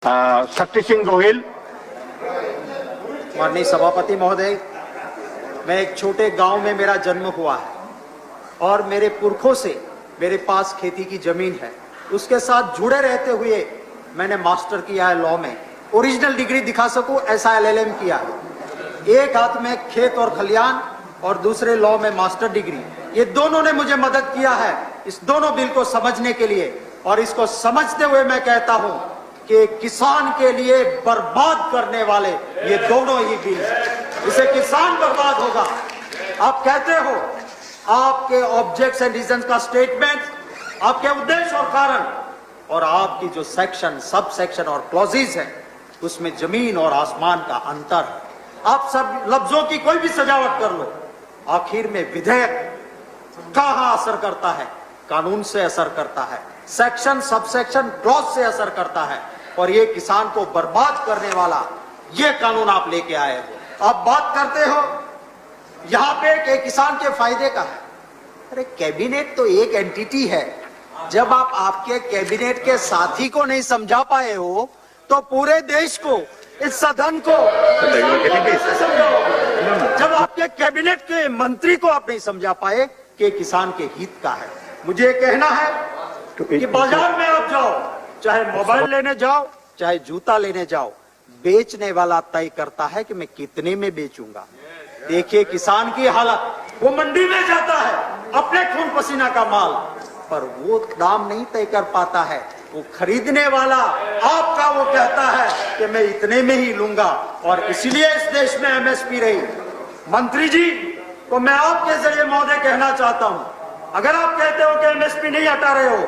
शक्ति सिंह गोहिल। माननीय सभापति महोदय, मैं एक छोटे गांव में मेरा जन्म हुआ है और मेरे पुरखों से मेरे पास खेती की जमीन है। उसके साथ जुड़े रहते हुए मैंने मास्टर किया है लॉ में। ओरिजिनल डिग्री दिखा सकूं ऐसा LLM किया है। एक हाथ में खेत और खलियान और दूसरे लॉ में मास्टर डिग्री। ये दोनों ने मुझे मदद किया है इस दोनों बिल को समझने के लिए, और इसको समझते हुए मैं कहता हूं कि किसान के लिए बर्बाद करने वाले ये दोनों ही बिल हैं। इसे किसान बर्बाद होगा। आप कहते हो आपके ऑब्जेक्ट्स एंड रीजंस का स्टेटमेंट, आपके उद्देश्य और कारण, और आपकी जो सेक्शन, सब सेक्शन और क्लॉजेज है उसमें जमीन और आसमान का अंतर है। आप सब लफ्जों की कोई भी सजावट कर लो, आखिर में विधेयक कहां असर करता है? कानून से असर करता है, सेक्शन, सब सेक्शन, क्लॉज से असर करता है, और ये किसान को बर्बाद करने वाला ये कानून आप लेके आए हो। आप बात करते हो यहां पे कि किसान के फायदे का है। अरे कैबिनेट तो एक एंटिटी है। जब आप आपके कैबिनेट के साथी को नहीं समझा पाए हो तो पूरे देश को, इस सदन को कैसे समझाओगे? जब आपके कैबिनेट के मंत्री को आप नहीं समझा पाए कि किसान के हित का है। मुझे कहना है कि बाजार में आप जाओ, चाहे मोबाइल लेने जाओ, चाहे जूता लेने जाओ, बेचने वाला तय करता है कि मैं कितने में बेचूंगा। देखिए किसान की हालत, वो मंडी में जाता है अपने खून पसीना का माल, पर वो दाम नहीं तय कर पाता है। वो खरीदने वाला आपका वो कहता है कि मैं इतने में ही लूंगा, और इसलिए इस देश में MSP रही। मंत्री जी को मैं आपके जरिए महोदय कहना चाहता हूं, अगर आप कहते हो कि MSP नहीं हटा रहे हो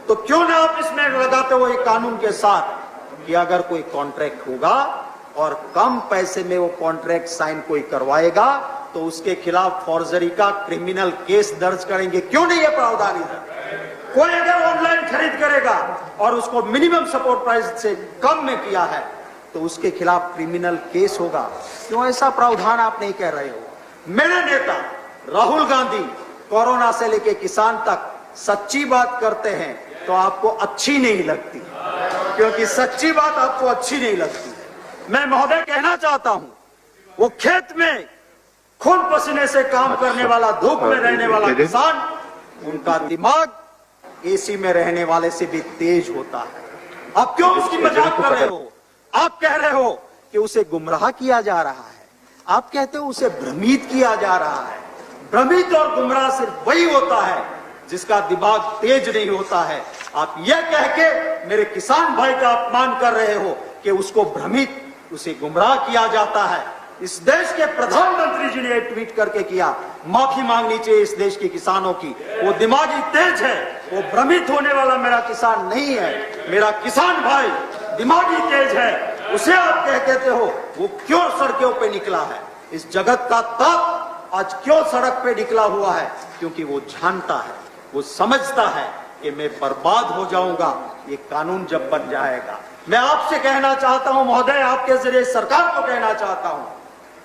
तो क्यों ना आप इसमें लगाते हो एक कानून के साथ कि अगर कोई कॉन्ट्रैक्ट होगा और कम पैसे में वो कॉन्ट्रैक्ट साइन कोई करवाएगा तो उसके खिलाफ फॉर्जरी का क्रिमिनल केस दर्ज करेंगे। क्यों नहीं है प्रावधान इधर? कोई अगर ऑनलाइन खरीद करेगा और उसको मिनिमम सपोर्ट प्राइस से कम में किया है तो उसके खिलाफ क्रिमिनल केस होगा। क्यों ऐसा प्रावधान आप नहीं कह रहे हो? मेरे नेता राहुल गांधी कोरोना से लेके किसान तक सच्ची बात करते हैं तो आपको अच्छी नहीं लगती, क्योंकि सच्ची बात आपको अच्छी नहीं लगती। मैं महोदय कहना चाहता हूं, वो खेत में खून पसीने से काम करने वाला, धूप में रहने वाला किसान, उनका दिमाग AC में रहने वाले से भी तेज होता है। आप क्यों उसकी मजाक कर रहे हो? आप कह रहे हो कि उसे गुमराह किया जा रहा है। आप कहते हो उसे भ्रमित किया जा रहा है। भ्रमित और गुमराह सिर्फ वही होता है जिसका दिमाग तेज नहीं होता है। आप यह कह के मेरे किसान भाई का अपमान कर रहे हो कि उसको भ्रमित, उसे गुमराह किया जाता है। इस देश के प्रधानमंत्री जी ने ट्वीट करके किया, माफी मांगनी चाहिए इस देश के किसानों की। वो दिमागी तेज है, वो भ्रमित होने वाला मेरा किसान नहीं है। मेरा किसान भाई दिमागी तेज है, उसे आप कहते हो वो क्यों सड़कों पे निकला है? इस जगत का ताप आज क्यों सड़क पे निकला हुआ है? क्योंकि वो जानता है, वो समझता है कि मैं बर्बाद हो जाऊंगा ये कानून जब बन जाएगा। मैं आपसे कहना चाहता हूं महोदय, आपके जरिए सरकार को कहना चाहता हूं,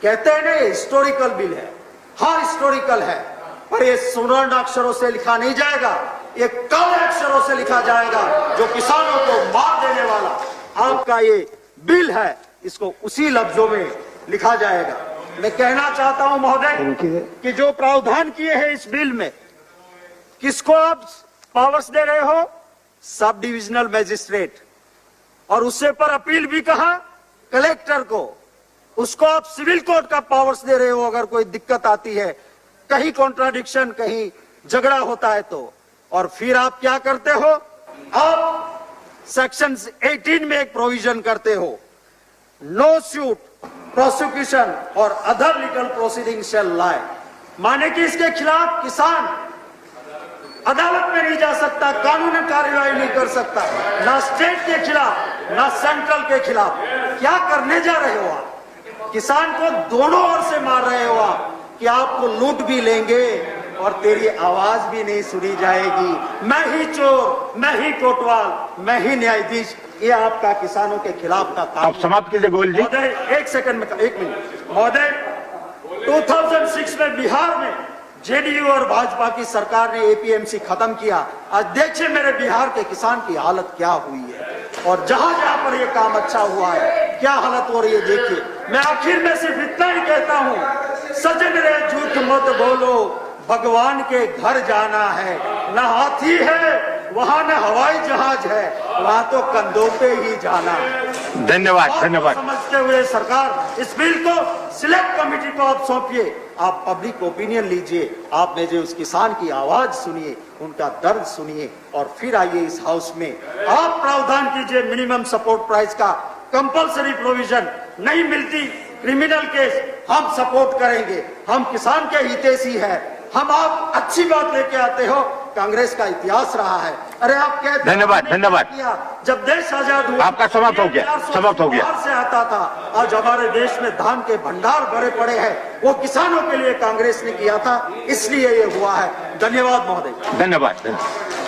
कहते हैं ना हिस्टोरिकल बिल है। हाँ हिस्टोरिकल है, पर ये स्वर्ण अक्षरों से लिखा नहीं जाएगा, ये काले अक्षरों से लिखा जाएगा जो किसानों को मार देने वाला आपका ये बिल है, इसको उसी लफ्जों में लिखा जाएगा। मैं कहना चाहता हूं महोदय कि जो प्रावधान किए हैं इस बिल में, किसको आप पावर्स दे रहे हो? सब डिविजनल मैजिस्ट्रेट, और उससे पर अपील भी कहा कलेक्टर को। उसको आप सिविल कोर्ट का पावर्स दे रहे हो अगर कोई दिक्कत आती है, कहीं कॉन्ट्राडिक्शन, कहीं झगड़ा होता है तो। और फिर आप क्या करते हो? आप सेक्शन 18 में एक प्रोविजन करते हो, नो सूट प्रोसिक्यूशन और अदर लीगल प्रोसीडिंग शैल लाई। माने कि इसके खिलाफ किसान अदालत में नहीं जा सकता, कानूनी कार्यवाही नहीं कर सकता, ना स्टेट के खिलाफ ना सेंट्रल के खिलाफ। क्या करने जा रहे हो आप? किसान को दोनों ओर से मार रहे हो आप कि आपको लूट भी लेंगे और तेरी आवाज भी नहीं सुनी जाएगी। मैं ही चोर, मैं ही कोतवाल, मैं ही न्यायाधीश, ये आपका किसानों के खिलाफ का काम। आप समाप्त कीजिए गोयल जी। महोदय एक सेकंड में, एक मिनट महोदय। 2006 में बिहार में JDU और भाजपा की सरकार ने APMC खत्म किया। आज देखिए मेरे बिहार के किसान की हालत क्या हुई है। और जहां जहां पर ये काम अच्छा हुआ है, क्या हालत हो रही है देखिए। मैं आखिर में सिर्फ इतना ही कहता हूं, सजन रे झूठ मत बोलो, भगवान के घर जाना है, न हाथी है वहां, न हवाई जहाज है वहां, तो कंधों पे ही जाना है। धन्यवाद धन्यवाद। समझते हुए सरकार इस बिल को सिलेक्ट कमेटी को आप सौंपिए, आप पब्लिक ओपिनियन लीजिए, आपने जो उस किसान की आवाज सुनिए, उनका दर्द सुनिए, और फिर आइए इस हाउस में आप प्रावधान कीजिए मिनिमम सपोर्ट प्राइस का, कंपलसरी प्रोविजन नहीं मिलती क्रिमिनल केस हम सपोर्ट करेंगे, हम किसान के हितैषी हैं, हम आप अच्छी बात लेके आते हो, कांग्रेस का इतिहास रहा है। अरे आप कहते धन्यवाद धन्यवाद। जब देश आजाद हुआ आपका समाप्त हो गया, समाप्त हो गया। से आता था, आज हमारे देश में धान के भंडार भरे पड़े हैं, वो किसानों के लिए कांग्रेस ने किया था, इसलिए ये हुआ है। धन्यवाद महोदय। धन्यवाद धन्यवाद।